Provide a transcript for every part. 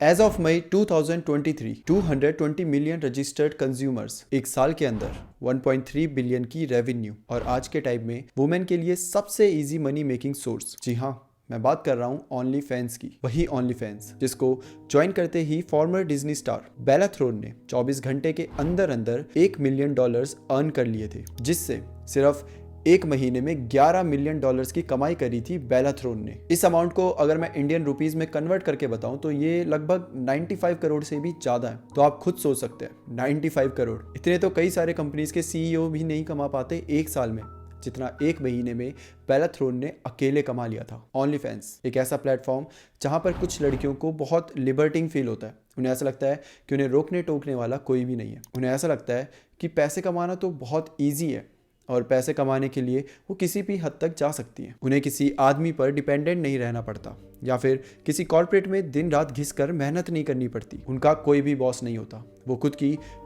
As of May 2023, 220 million registered consumers, एक साल के अंदर 1.3 बिलियन की रेवेन्यू, और आज के टाइम में वुमेन के लिए सबसे इजी मनी मेकिंग सोर्स। जी हाँ, मैं बात कर रहा हूँ ओनली फैंस की। वही ओनली फैंस जिसको ज्वाइन करते ही फॉर्मर डिज्नी स्टार बेला थ्रोन ने 24 घंटे के अंदर अंदर $1 मिलियन अर्न कर लिए थे, जिससे सिर्फ एक महीने में $11 मिलियन की कमाई करी थी बेला थ्रोन ने। इस अमाउंट को अगर मैं इंडियन रुपीस में कन्वर्ट करके बताऊं तो ये लगभग 95 करोड़ से भी ज्यादा है। तो आप खुद सोच सकते हैं 95 करोड़, इतने तो कई सारे कंपनीज के सीईओ भी नहीं कमा पाते एक साल में, जितना एक महीने में बेला थ्रोन ने अकेले कमा लिया था। ओनली फैंस एक ऐसा प्लेटफॉर्म जहां पर कुछ लड़कियों को बहुत लिबर्टिंग फील होता है। उन्हें ऐसा लगता है कि उन्हें रोकने टोकने वाला कोई भी नहीं है। उन्हें ऐसा लगता है कि पैसे कमाना तो बहुत ईजी है और पैसे कमाने के लिए वो किसी भी हद तक जा सकती हैं। उन्हें किसी आदमी पर डिपेंडेंट नहीं रहना पड़ता या फिर किसी कॉर्पोरेट में दिन रात घिस कर मेहनत नहीं करनी पड़ती। उनका कोई भी बॉस नहीं होता, वो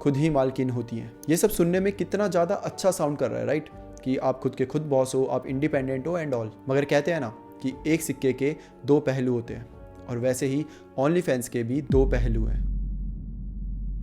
खुद ही मालकिन होती हैं। ये सब सुनने में कितना ज़्यादा अच्छा साउंड कर रहा है, राइट? कि आप खुद के खुद बॉस हो, आप इंडिपेंडेंट हो एंड ऑल। मगर कहते हैं ना कि एक सिक्के के दो पहलू होते हैं, और वैसे ही ओनली फैंस के भी दो पहलू हैं।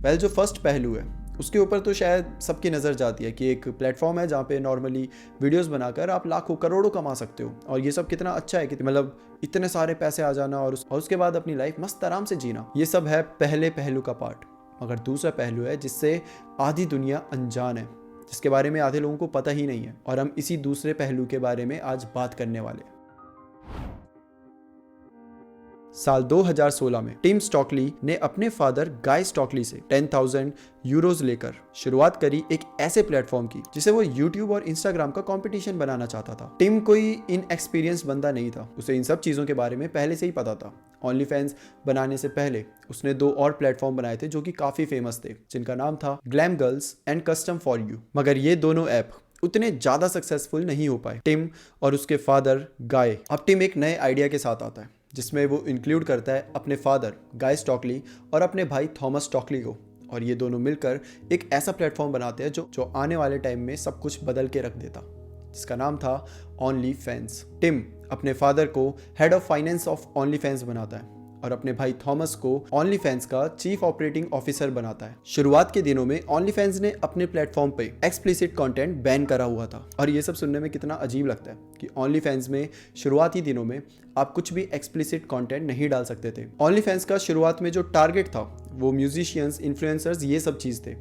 वेल, जो फर्स्ट पहलू है उसके ऊपर तो शायद सबकी नज़र जाती है कि एक प्लेटफॉर्म है जहाँ पे नॉर्मली वीडियोस बनाकर आप लाखों करोड़ों कमा सकते हो, और ये सब कितना अच्छा है कि मतलब इतने सारे पैसे आ जाना और उसके बाद अपनी लाइफ मस्त आराम से जीना। ये सब है पहले पहलू का पार्ट। मगर दूसरा पहलू है जिससे आधी दुनिया अनजान है, जिसके बारे में आधे लोगों को पता ही नहीं है, और हम इसी दूसरे पहलू के बारे में आज बात करने वाले हैं। साल 2016 में टिम स्टॉकली ने अपने फादर गाय स्टॉकली से 10,000 यूरोज लेकर शुरुआत करी एक ऐसे प्लेटफॉर्म की जिसे वो यूट्यूब और इंस्टाग्राम का कंपटीशन बनाना चाहता था। टिम कोई इनएक्सपीरियंस बंदा नहीं था, उसे इन सब चीज़ों के बारे में पहले से ही पता था। ओनली फैंस बनाने से पहले उसने 2 और प्लेटफॉर्म बनाए थे जो कि काफ़ी फेमस थे, जिनका नाम था glam girls and custom for you. मगर ये दोनों ऐप उतने ज़्यादा सक्सेसफुल नहीं हो पाए। टिम और उसके फादर गाय, अब टिम एक नए आइडिया के साथ आता है जिसमें वो इंक्लूड करता है अपने फादर गाय स्टॉकली और अपने भाई थॉमस स्टॉकली को, और ये दोनों मिलकर एक ऐसा प्लेटफॉर्म बनाते हैं जो आने वाले टाइम में सब कुछ बदल के रख देता, जिसका नाम था ओनली फैंस। टिम अपने फादर को head of finance of only fans बनाता है और अपने भाई थॉमस को ओनली फैंस का चीफ ऑपरेटिंग ऑफिसर बनाता है। शुरुआत के दिनों में ओनली फैंस ने अपने प्लेटफॉर्म पे एक्सप्लिसिट कंटेंट बैन करा हुआ था, और ये सब सुनने में कितना अजीब लगता है कि ओनली फैंस में शुरुआती दिनों में आप कुछ भी एक्सप्लिसिट कंटेंट नहीं डाल सकते थे। ओनली फैंस का शुरुआत में जो टारगेट था वो म्यूजिशियंस, इन्फ्लुएंसर्स, ये सब चीज़ थे,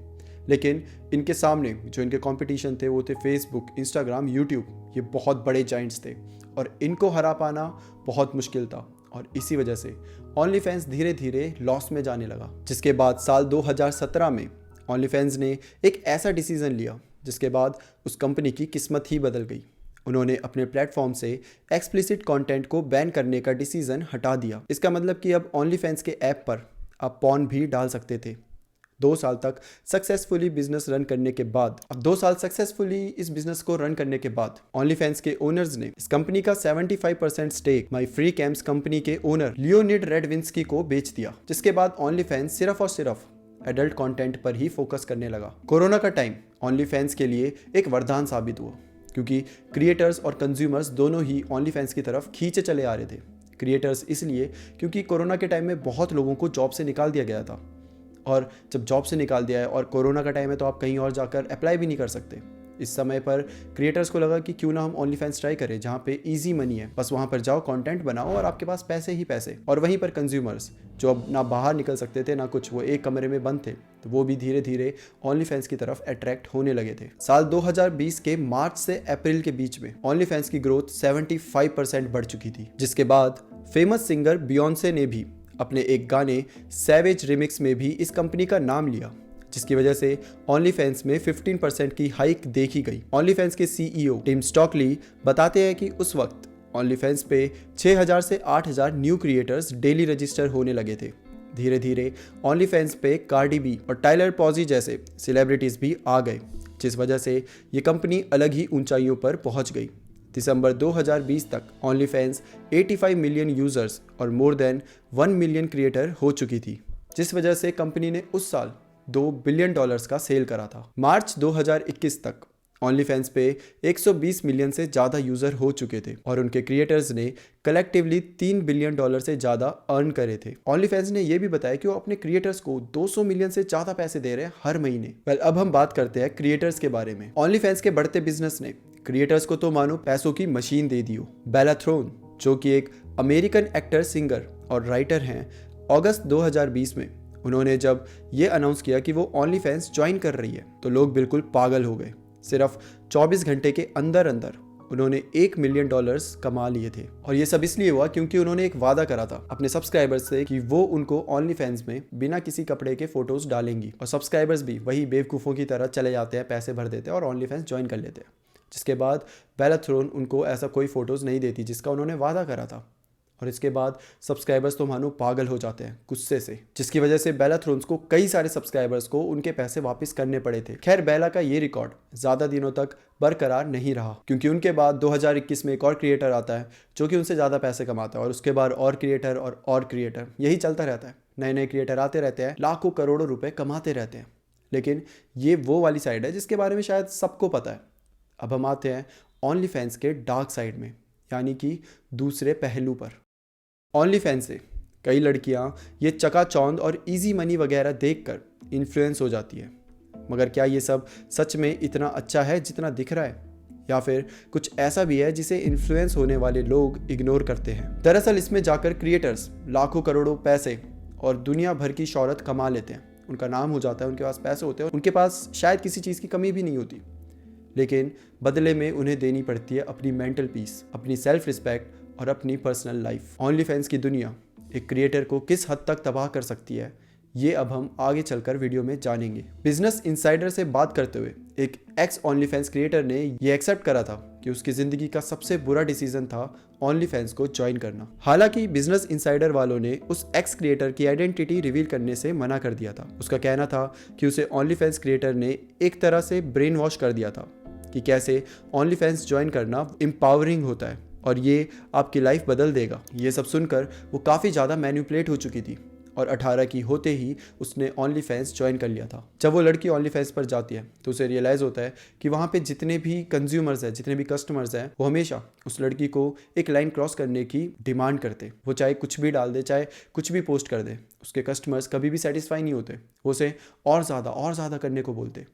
लेकिन इनके सामने जो इनके कंपटीशन थे वो थे फेसबुक, इंस्टाग्राम, यूट्यूब। ये बहुत बड़े जाइंट्स थे और इनको हरा पाना बहुत मुश्किल था, और इसी वजह से ओनली फैंस धीरे धीरे लॉस में जाने लगा। जिसके बाद साल 2017 में ओनली फैंस ने एक ऐसा डिसीजन लिया जिसके बाद उस कंपनी की किस्मत ही बदल गई। उन्होंने अपने प्लेटफॉर्म से एक्सप्लिसिट कंटेंट को बैन करने का डिसीजन हटा दिया। इसका मतलब कि अब ओनली फैंस के ऐप पर आप पॉर्न भी डाल सकते थे। 2 साल तक सक्सेसफुली बिजनेस रन करने के बाद, अब 2 साल सक्सेसफुली इस बिजनेस को रन करने के बाद ओनली फैंस के ओनर्स ने इस कंपनी का 75% stake My Free Cams company के ओनर लियोनिड रेडविंस्की को बेच दिया। जिसके बाद ओनली फैंस सिर्फ और सिर्फ एडल्ट कंटेंट पर ही फोकस करने लगा। कोरोना का टाइम ओनली फैंस के लिए एक वरदान साबित हुआ, क्योंकि क्रिएटर्स और कंज्यूमर्स दोनों ही ओनली फैंस की तरफ खींचे चले आ रहे थे। क्रिएटर्स इसलिए क्योंकि कोरोना के टाइम में बहुत लोगों को जॉब से निकाल दिया गया था, और जब जॉब से निकाल दिया है और कोरोना का टाइम है तो आप कहीं और जाकर अप्लाई भी नहीं कर सकते। इस समय पर क्रिएटर्स को लगा कि क्यों ना हम ओनली फैंस ट्राई करें, जहाँ पे इजी मनी है, बस वहाँ पर जाओ, कंटेंट बनाओ और आपके पास पैसे ही पैसे। और वहीं पर कंज्यूमर्स जो अब ना बाहर निकल सकते थे ना कुछ, वो एक कमरे में बंद थे, तो वो भी धीरे धीरे ओनली फैंस की तरफ अट्रैक्ट होने लगे थे। साल 2020 के मार्च से अप्रैल के बीच में ओनली फैंस की ग्रोथ 75% बढ़ चुकी थी। जिसके बाद फेमस सिंगर बियॉन्से ने भी अपने एक गाने सैवेज रिमिक्स में भी इस कंपनी का नाम लिया, जिसकी वजह से ओनली फैंस में 15% की हाइक देखी गई। ओनली फैंस के सीईओ टिम स्टॉकली बताते हैं कि उस वक्त ओनली फैंस पे 6,000 से 8,000 न्यू क्रिएटर्स डेली रजिस्टर होने लगे थे। धीरे धीरे ओनली फैंस पे कार्डी बी और टाइलर पॉजी जैसे सेलिब्रिटीज भी आ गए, जिस वजह से ये कंपनी अलग ही ऊंचाइयों पर पहुंच गई। दिसंबर 2020 तक ओनली फैंस 85 मिलियन यूजर्स और मोर देन 1 मिलियन क्रिएटर हो चुकी थी, जिस वजह से कंपनी ने उस साल $2 बिलियन का सेल करा था। मार्च 2021 तक ओनली फैंस पे 120 मिलियन से ज़्यादा यूज़र हो चुके थे और उनके क्रिएटर्स ने कलेक्टिवली $3 बिलियन से ज़्यादा अर्न करे थे। ओनली फैंस ने यह भी बताया कि वो अपने क्रिएटर्स को 200 मिलियन से ज़्यादा पैसे दे रहे हैं हर महीने। वेल, अब हम बात करते हैं क्रिएटर्स के बारे में। ओनली फैंस के बढ़ते बिजनेस ने क्रिएटर्स को तो मानो पैसों की मशीन दे दी हो। बेला थ्रोन, जो कि एक अमेरिकन एक्टर, सिंगर और राइटर हैं, अगस्त 2020 में उन्होंने जब ये अनाउंस किया कि वो ओनली फैंस ज्वाइन कर रही है तो लोग बिल्कुल पागल हो गए। सिर्फ 24 घंटे के अंदर अंदर उन्होंने $1 मिलियन कमा लिए थे। और ये सब इसलिए हुआ क्योंकि उन्होंने एक वादा करा था अपने सब्सक्राइबर्स से कि वो उनको ओनली फैंस में बिना किसी कपड़े के फोटोज डालेंगी, और सब्सक्राइबर्स भी वही बेवकूफ़ों की तरह चले जाते हैं, पैसे भर देते हैं और ओनली फैंस ज्वाइन कर लेते हैं। जिसके बाद बेला थ्रोन उनको ऐसा कोई फोटोज़ नहीं देती जिसका उन्होंने वादा करा था, और इसके बाद सब्सक्राइबर्स तो मानो पागल हो जाते हैं गुस्से से, जिसकी वजह से बेला थ्रोन्स को कई सारे सब्सक्राइबर्स को उनके पैसे वापस करने पड़े थे। खैर, बेला का ये रिकॉर्ड ज़्यादा दिनों तक बरकरार नहीं रहा क्योंकि उनके बाद 2021 में एक और क्रिएटर आता है जो कि उनसे ज़्यादा पैसे कमाता है, और उसके बाद और क्रिएटर और क्रिएटर, यही चलता रहता है। नए नए क्रिएटर आते रहते हैं, लाखों करोड़ों रुपये कमाते रहते हैं। लेकिन ये वो वाली साइड है जिसके बारे में शायद सबको पता है। अब हम आते हैं ओनली फैंस के डार्क साइड में, यानी कि दूसरे पहलू पर। ओनली फैंस से कई लड़कियां ये चकाचौंध और इजी मनी वगैरह देखकर इन्फ्लुएंस हो जाती है, मगर क्या ये सब सच में इतना अच्छा है जितना दिख रहा है, या फिर कुछ ऐसा भी है जिसे इन्फ्लुएंस होने वाले लोग इग्नोर करते हैं। दरअसल इसमें जाकर क्रिएटर्स लाखों करोड़ों पैसे और दुनिया भर की शोहरत कमा लेते हैं, उनका नाम हो जाता है, उनके पास पैसे होते हैं, उनके पास शायद किसी चीज़ की कमी भी नहीं होती, लेकिन बदले में उन्हें देनी पड़ती है अपनी मेंटल पीस, अपनी सेल्फ रिस्पेक्ट और अपनी पर्सनल लाइफ। ओनली फैंस की दुनिया एक क्रिएटर को किस हद तक तबाह कर सकती है, ये अब हम आगे चलकर वीडियो में जानेंगे। बिजनेस इनसाइडर से बात करते हुए एक एक्स ओनली फैंस क्रिएटर ने ये एक्सेप्ट करा था कि उसकी ज़िंदगी का सबसे बुरा डिसीजन था ओनली फैंस को ज्वाइन करना। हालांकि बिजनेस इनसाइडर वालों ने उस एक्स क्रिएटर की आइडेंटिटी रिवील करने से मना कर दिया था। उसका कहना था कि उसे ओनली फैंस क्रिएटर ने एक तरह से ब्रेन वॉश कर दिया था कि कैसे ओनली फैंस ज्वाइन करना एम्पावरिंग होता है और ये आपकी लाइफ बदल देगा। ये सब सुनकर वो काफ़ी ज़्यादा मैनिपुलेट हो चुकी थी और 18 की होते ही उसने ओनली फैंस ज्वाइन कर लिया था। जब वो लड़की ओनली फैंस पर जाती है तो उसे रियलाइज़ होता है कि वहाँ पे जितने भी कंज्यूमर्स हैं, जितने भी कस्टमर्स हैं, वो हमेशा उस लड़की को एक लाइन क्रॉस करने की डिमांड करते। वो चाहे कुछ भी डाल दे, चाहे कुछ भी पोस्ट कर दे, उसके कस्टमर्स कभी भी सेटिस्फाई नहीं होते। वो उसे और ज़्यादा करने को बोलते।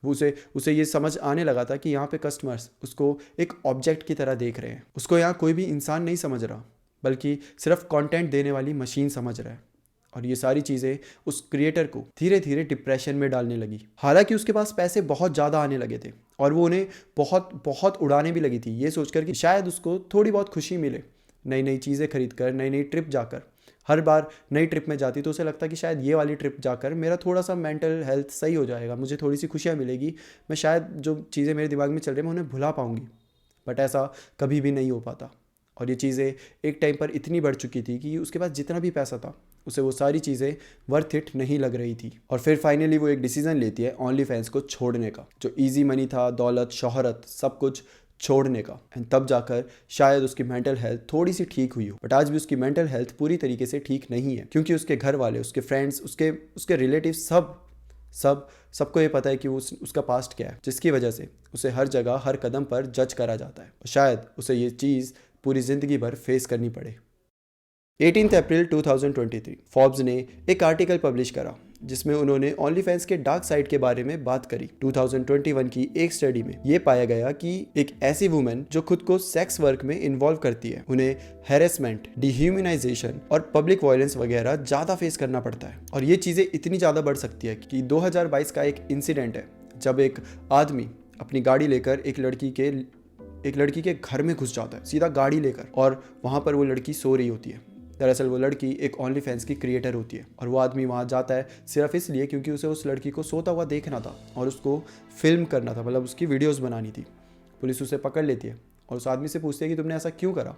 उसे ये समझ आने लगा था कि यहाँ पे कस्टमर्स उसको एक ऑब्जेक्ट की तरह देख रहे हैं। उसको यहाँ कोई भी इंसान नहीं समझ रहा, बल्कि सिर्फ कंटेंट देने वाली मशीन समझ रहा है। और ये सारी चीज़ें उस क्रिएटर को धीरे धीरे डिप्रेशन में डालने लगी। हालांकि उसके पास पैसे बहुत ज़्यादा आने लगे थे और वो उन्हें बहुत उड़ाने भी लगी थी, ये सोचकर कि शायद उसको थोड़ी बहुत खुशी मिले, नई नई चीज़ें खरीद कर, नई नई ट्रिप जाकर। हर बार नई ट्रिप में जाती तो उसे लगता कि शायद ये वाली ट्रिप जाकर मेरा थोड़ा सा मेंटल हेल्थ सही हो जाएगा, मुझे थोड़ी सी खुशियाँ मिलेगी, मैं शायद जो चीज़ें मेरे दिमाग में चल रही हैं मैं उन्हें भुला पाऊँगी। बट ऐसा कभी भी नहीं हो पाता और ये चीज़ें एक टाइम पर इतनी बढ़ चुकी थी कि उसके पास जितना भी पैसा था उसे वो सारी चीज़ें वर्थ इट नहीं लग रही थी। और फिर फाइनली वो एक डिसीज़न लेती है ओनली फैंस को छोड़ने का, जो ईजी मनी था, दौलत, शोहरत, सब कुछ छोड़ने का। एंड तब जाकर शायद उसकी मेंटल हेल्थ थोड़ी सी ठीक हुई हो। बट आज भी उसकी मेंटल हेल्थ पूरी तरीके से ठीक नहीं है, क्योंकि उसके घर वाले, उसके फ्रेंड्स, उसके रिलेटिव सबको ये पता है कि उसका पास्ट क्या है, जिसकी वजह से उसे हर जगह हर कदम पर जज करा जाता है और शायद उसे ये चीज़ पूरी ज़िंदगी भर फेस करनी पड़े। 18 अप्रैल 2023 फोर्ब्स ने एक आर्टिकल पब्लिश करा जिसमें उन्होंने ओनली फैंस के डार्क साइड के बारे में बात करी। 2021 की एक स्टडी में ये पाया गया कि एक ऐसी वुमेन जो खुद को सेक्स वर्क में इन्वॉल्व करती है, उन्हें हैरेसमेंट, डिह्यूमनाइजेशन और पब्लिक वायलेंस वगैरह ज़्यादा फेस करना पड़ता है। और ये चीज़ें इतनी ज़्यादा बढ़ सकती है कि 2022 का एक इंसिडेंट है जब एक आदमी अपनी गाड़ी लेकर एक लड़की के घर में घुस जाता है, सीधा गाड़ी लेकर, और वहाँ पर वो लड़की सो रही होती है। दरअसल वो लड़की एक ओनली फैंस की क्रिएटर होती है और वो आदमी वहाँ जाता है सिर्फ इसलिए क्योंकि उसे उस लड़की को सोता हुआ देखना था और उसको फिल्म करना था, मतलब उसकी वीडियोस बनानी थी। पुलिस उसे पकड़ लेती है और उस आदमी से पूछती है कि तुमने ऐसा क्यों करा।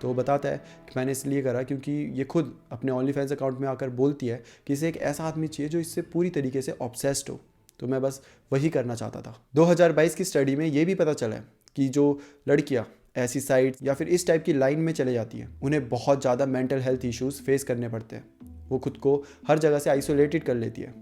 तो वो बताता है कि मैंने इसलिए करा क्योंकि ये खुद अपने ओनली फैंस अकाउंट में आकर बोलती है कि इसे एक ऐसा आदमी चाहिए जो इससे पूरी तरीके से ऑब्सेस्ड हो, तो मैं बस वही करना चाहता था। 2022 की स्टडी में ये भी पता चला है कि जो लड़कियाँ ऐसी साइट या फिर इस टाइप की लाइन में चले जाती हैं, उन्हें बहुत ज़्यादा मेंटल हेल्थ इश्यूज़ फेस करने पड़ते हैं। वो खुद को हर जगह से आइसोलेटेड कर लेती है,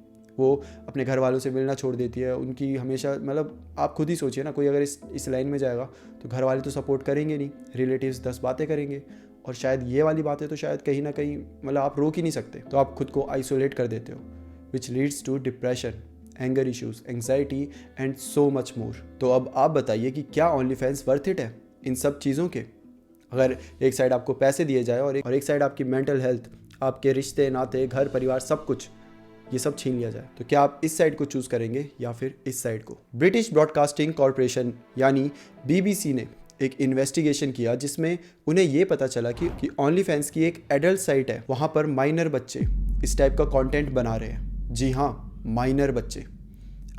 वो अपने घर वालों से मिलना छोड़ देती है, उनकी हमेशा मतलब आप खुद ही सोचिए ना, कोई अगर इस लाइन में जाएगा तो घर वाले तो सपोर्ट करेंगे नहीं, रिलेटिव्स 10 बातें करेंगे, और शायद ये वाली बातें तो शायद कहीं ना कहीं मतलब आप रोक ही नहीं सकते, तो आप खुद को आइसोलेट कर देते हो, which leads to depression, anger issues, anxiety and so much more. तो अब आप बताइए कि क्या ओनली फैंस वर्थ इट है इन सब चीज़ों के? अगर एक साइड आपको पैसे दिए जाए और एक साइड आपकी मेंटल हेल्थ, आपके रिश्ते नाते, घर परिवार, सब कुछ, ये सब छीन लिया जाए, तो क्या आप इस साइड को चूज करेंगे या फिर इस साइड को? ब्रिटिश ब्रॉडकास्टिंग कॉरपोरेशन यानी बीबीसी ने एक इन्वेस्टिगेशन किया जिसमें उन्हें ये पता चला कि ओनली फैंस की एक एडल्ट साइट है, वहाँ पर माइनर बच्चे इस टाइप का कंटेंट बना रहे हैं। जी हाँ, माइनर बच्चे।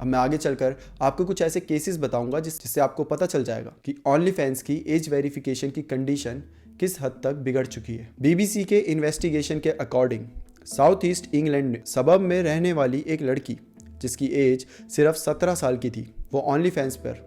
अब मैं आगे चलकर आपको कुछ ऐसे केसेस बताऊंगा जिससे आपको पता चल जाएगा कि ओनली फैंस की एज वेरिफिकेशन की कंडीशन किस हद तक बिगड़ चुकी है। बीबीसी के इन्वेस्टिगेशन के अकॉर्डिंग साउथ ईस्ट इंग्लैंड सबब में रहने वाली एक लड़की जिसकी एज सिर्फ 17 साल की थी, वो ओनली फैंस पर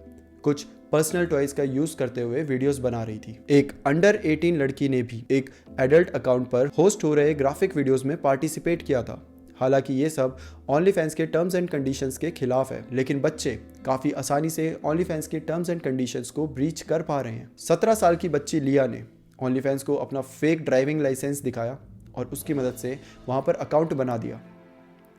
कुछ पर्सनल टॉयज का यूज करते हुए वीडियोस बना रही थी। एक अंडर 18 लड़की ने भी एक एडल्ट अकाउंट पर होस्ट हो रहे ग्राफिक वीडियोस में पार्टिसिपेट किया था। हालांकि ये सब ओनली फैंस के टर्म्स एंड कंडीशंस के खिलाफ है, लेकिन बच्चे काफ़ी आसानी से ओनली फैंस के टर्म्स एंड कंडीशंस को ब्रीच कर पा रहे हैं। 17 साल की बच्ची लिया ने ओनली फैंस को अपना फेक ड्राइविंग लाइसेंस दिखाया और उसकी मदद से वहाँ पर अकाउंट बना दिया।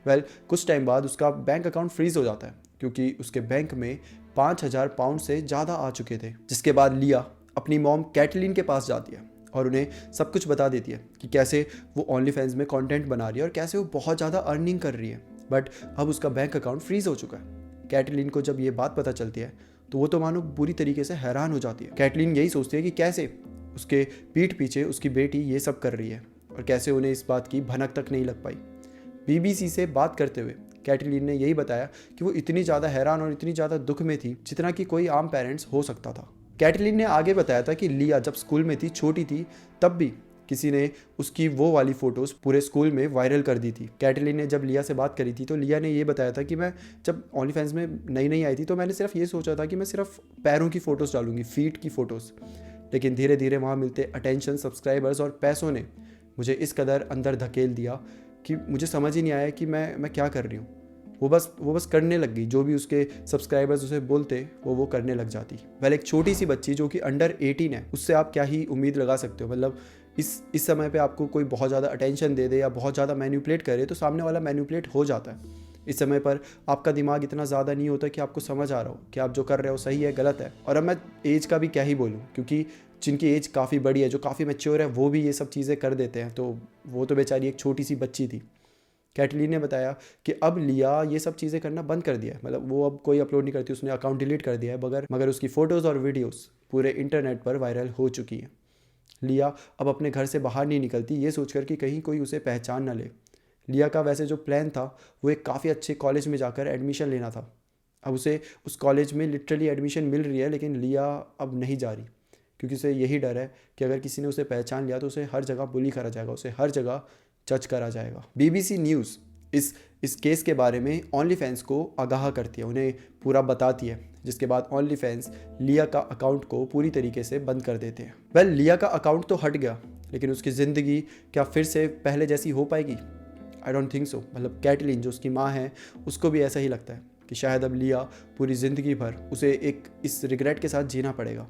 कुछ टाइम बाद उसका बैंक अकाउंट फ्रीज हो जाता है क्योंकि उसके बैंक में 5,000 पाउंड से ज़्यादा आ चुके थे। जिसके बाद लिया अपनी मॉम कैटलीन के पास जाती है और उन्हें सब कुछ बता देती है कि कैसे वो ओनली फैंस में कंटेंट बना रही है और कैसे वो बहुत ज़्यादा अर्निंग कर रही है, बट अब उसका बैंक अकाउंट फ्रीज हो चुका है। कैटलीन को जब ये बात पता चलती है तो वो तो मानो बुरी तरीके से हैरान हो जाती है। कैटलीन यही सोचती है कि कैसे उसके पीठ पीछे उसकी बेटी ये सब कर रही है और कैसे उन्हें इस बात की भनक तक नहीं लग पाई। बीबीसी से बात करते हुए कैटलीन ने यही बताया कि वो इतनी ज़्यादा हैरान और इतनी ज़्यादा दुख में थी जितना कि कोई आम पेरेंट्स हो सकता था। कैटलीन ने आगे बताया था कि लिया जब स्कूल में थी, छोटी थी, तब भी किसी ने उसकी वो वाली फ़ोटोज़ पूरे स्कूल में वायरल कर दी थी। कैटलीन ने जब लिया से बात करी थी तो लिया ने ये बताया था कि मैं जब ओनली फैंस में नई नई आई थी तो मैंने सिर्फ ये सोचा था कि मैं सिर्फ पैरों की फ़ोटोज़ डालूंगी, फीट की फ़ोटोज़, लेकिन धीरे धीरे वहाँ मिलते अटेंशन, सब्सक्राइबर्स और पैसों ने मुझे इस कदर अंदर धकेल दिया कि मुझे समझ ही नहीं आया कि मैं क्या कर रही हूँ। वो बस करने लग गई, जो भी उसके सब्सक्राइबर्स उसे बोलते वो करने लग जाती। एक छोटी सी बच्ची जो कि अंडर 18 है, उससे आप क्या ही उम्मीद लगा सकते हो? मतलब इस समय पे आपको कोई बहुत ज़्यादा अटेंशन दे दे या बहुत ज़्यादा मैन्युपुलेट करे तो सामने वाला मैन्युपुलेट हो जाता है। इस समय पर आपका दिमाग इतना ज़्यादा नहीं होता कि आपको समझ आ रहा हो कि आप जो कर रहे हो सही है गलत है। और अब मैं एज का भी क्या ही बोलूँ, क्योंकि जिनकी एज काफ़ी बड़ी है, जो काफ़ी मैच्योर है, वो भी ये सब चीज़ें कर देते हैं, तो वो तो बेचारी एक छोटी सी बच्ची थी। कैटलीन ने बताया कि अब लिया ये सब चीज़ें करना बंद कर दिया है, मतलब वो अब कोई अपलोड नहीं करती, उसने अकाउंट डिलीट कर दिया है, मगर उसकी फ़ोटोज़ और वीडियोस पूरे इंटरनेट पर वायरल हो चुकी हैं। लिया अब अपने घर से बाहर नहीं निकलती ये सोचकर कि कहीं कोई उसे पहचान ना ले। लिया का वैसे जो प्लान था वो एक काफ़ी अच्छे कॉलेज में जाकर एडमिशन लेना था। अब उसे उस कॉलेज में लिटरली एडमिशन मिल रही है, लेकिन लिया अब नहीं जा रही क्योंकि उसे यही डर है कि अगर किसी ने उसे पहचान लिया तो उसे हर जगह बुली करा जाएगा, उसे हर जगह जज करा जाएगा। बीबीसी न्यूज़ इस केस के बारे में ओनली फैंस को आगाह करती है, उन्हें पूरा बताती है, जिसके बाद ओनली फैंस लिया का अकाउंट को पूरी तरीके से बंद कर देते हैं। लिया का अकाउंट तो हट गया, लेकिन उसकी ज़िंदगी क्या फिर से पहले जैसी हो पाएगी? I don't think so. मतलब कैटलीन जो उसकी माँ है उसको भी ऐसा ही लगता है कि शायद अब लिया पूरी ज़िंदगी भर उसे इस रिग्रेट के साथ जीना पड़ेगा।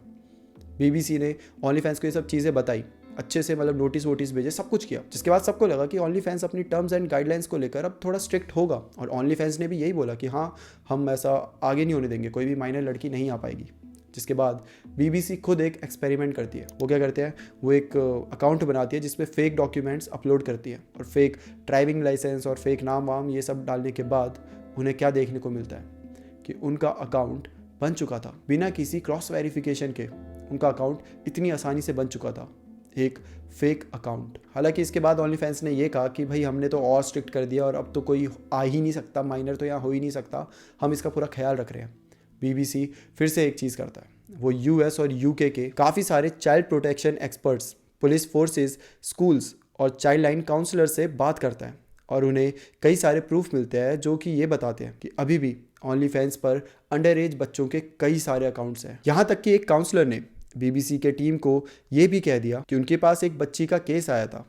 बीबीसी ने ओनली फैंस को ये सब चीज़ें बताई, अच्छे से मतलब नोटिस वोटिस भेजे, सब कुछ किया, जिसके बाद सबको लगा कि ओनली फैंस अपनी टर्म्स एंड गाइडलाइंस को लेकर अब थोड़ा स्ट्रिक्ट होगा। और ओनली फैंस ने भी यही बोला कि हाँ, हम ऐसा आगे नहीं होने देंगे, कोई भी माइनर लड़की नहीं आ पाएगी। जिसके बाद बीबीसी खुद एक एक्सपेरिमेंट करती है। वो क्या करते हैं, वो एक अकाउंट बनाती है जिसमें फेक डॉक्यूमेंट्स अपलोड करती है और फेक ड्राइविंग लाइसेंस और फेक नाम वाम ये सब डालने के बाद उन्हें क्या देखने को मिलता है कि उनका अकाउंट बन चुका था बिना किसी क्रॉस वेरिफिकेशन के। उनका अकाउंट इतनी आसानी से बन चुका था, एक फेक अकाउंट। हालांकि इसके बाद ओनली फैंस ने ये कहा कि भाई हमने तो और स्ट्रिक्ट कर दिया और अब तो कोई आ ही नहीं सकता, माइनर तो यहाँ हो ही नहीं सकता, हम इसका पूरा ख्याल रख रहे हैं। बीबीसी फिर से एक चीज़ करता है, वो यूएस और यूके के काफ़ी सारे child protection experts, police forces, schools और चाइल्ड लाइन काउंसलर से बात करता है और उन्हें कई सारे प्रूफ मिलते हैं जो कि ये बताते हैं कि अभी भी ओनली फैंस पर अंडर एज बच्चों के कई सारे अकाउंट्स हैं। यहाँ तक कि एक काउंसलर ने बीबीसी के टीम को ये भी कह दिया कि उनके पास एक बच्ची का केस आया था,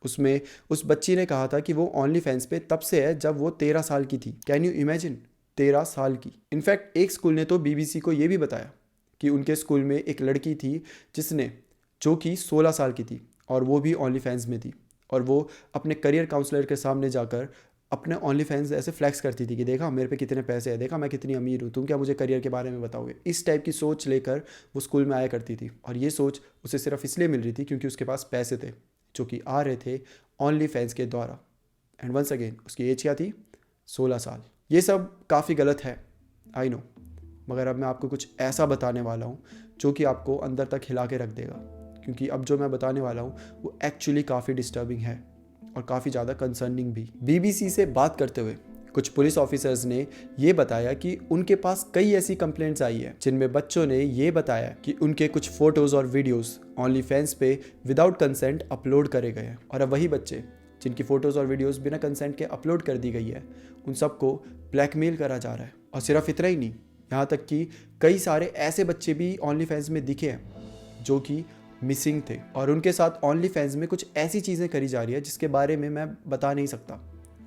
उसमें उस बच्ची ने कहा था कि वो ओनली फैंस पे तब से है जब वो 13 साल की थी। कैन यू इमेजिन, 13 साल की। इनफैक्ट एक स्कूल ने तो बीबीसी को ये भी बताया कि उनके स्कूल में एक लड़की थी जिसने जो कि 16 साल की थी और वो भी ओनली फैंस में थी, और वो अपने करियर काउंसलर के सामने जाकर अपने ओनली फैंस ऐसे फ्लैक्स करती थी कि देखा मेरे पे कितने पैसे हैं, देखा मैं कितनी अमीर हूँ, तुम क्या मुझे करियर के बारे में बताओगे। इस टाइप की सोच लेकर वो स्कूल में आया करती थी, और ये सोच उसे सिर्फ इसलिए मिल रही थी क्योंकि उसके पास पैसे थे जो कि आ रहे थे ओनली फैंस के द्वारा। एंड वंस अगेन उसकी एज क्या थी, 16 साल। ये सब काफ़ी गलत है, आई नो, मगर अब मैं आपको कुछ ऐसा बताने वाला हूँ जो कि आपको अंदर तक हिला के रख देगा, क्योंकि अब जो मैं बताने वाला हूँ वो एक्चुअली काफ़ी डिस्टर्बिंग है और काफ़ी ज़्यादा कंसर्निंग भी। बीबीसी से बात करते हुए कुछ पुलिस ऑफिसर्स ने ये बताया कि उनके पास कई ऐसी कंप्लेंट्स आई है जिनमें बच्चों ने ये बताया कि उनके कुछ फोटोज़ और वीडियोस ओनली फैंस पे विदाउट कंसेंट अपलोड करे गए हैं, और अब वही बच्चे जिनकी फ़ोटोज़ और वीडियोस बिना कंसेंट के अपलोड कर दी गई है उन सबको ब्लैकमेल करा जा रहा है। और सिर्फ इतना ही नहीं, यहाँ तक कि कई सारे ऐसे बच्चे भी ओनली फैंस में दिखे हैं जो कि मिसिंग थे, और उनके साथ ओनली फैंस में कुछ ऐसी चीज़ें करी जा रही है जिसके बारे में मैं बता नहीं सकता,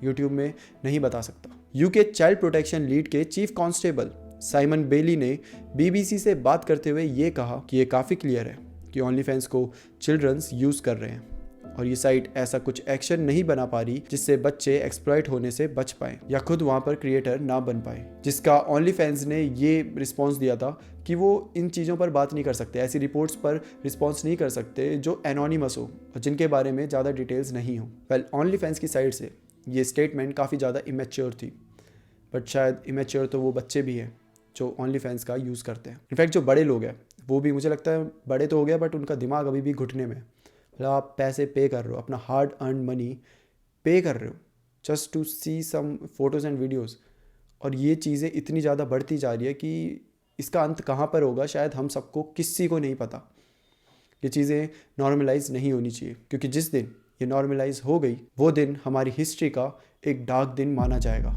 यूट्यूब में नहीं बता सकता। यूके चाइल्ड प्रोटेक्शन लीड के चीफ कांस्टेबल साइमन बेली ने बीबीसी से बात करते हुए ये कहा कि ये काफ़ी क्लियर है कि ओनली फैंस को चिल्ड्रंस यूज़ कर रहे हैं, और ये साइट ऐसा कुछ एक्शन नहीं बना पा रही जिससे बच्चे एक्सप्लॉइट होने से बच पाए या खुद वहाँ पर क्रिएटर ना बन पाए, जिसका ओनली फैंस ने ये रिस्पॉन्स दिया था कि वो इन चीज़ों पर बात नहीं कर सकते, ऐसी रिपोर्ट्स पर रिस्पॉन्स नहीं कर सकते जो एनोनिमस हो और जिनके बारे में ज़्यादा डिटेल्स नहीं हो। वेल, ओनली फैंस की साइड से ये स्टेटमेंट काफ़ी ज़्यादा इमेच्योर थी, बट शायद इमेच्योर तो वो बच्चे भी हैं जो ओनली फैंस का यूज़ करते हैं। इनफैक्ट जो बड़े लोग हैं वो भी, मुझे लगता है बड़े तो हो गया बट उनका दिमाग अभी भी घुटने में। मतलब आप पैसे पे कर रहे हो, अपना हार्ड अर्न मनी पे कर रहे हो just to see some photos and videos, और ये चीज़ें इतनी ज़्यादा बढ़ती जा रही है कि इसका अंत कहाँ पर होगा शायद हम सबको किसी को नहीं पता। ये चीज़ें नॉर्मलाइज नहीं होनी चाहिए, क्योंकि जिस दिन ये नॉर्मलाइज हो गई वो दिन हमारी हिस्ट्री का एक डार्क दिन माना जाएगा।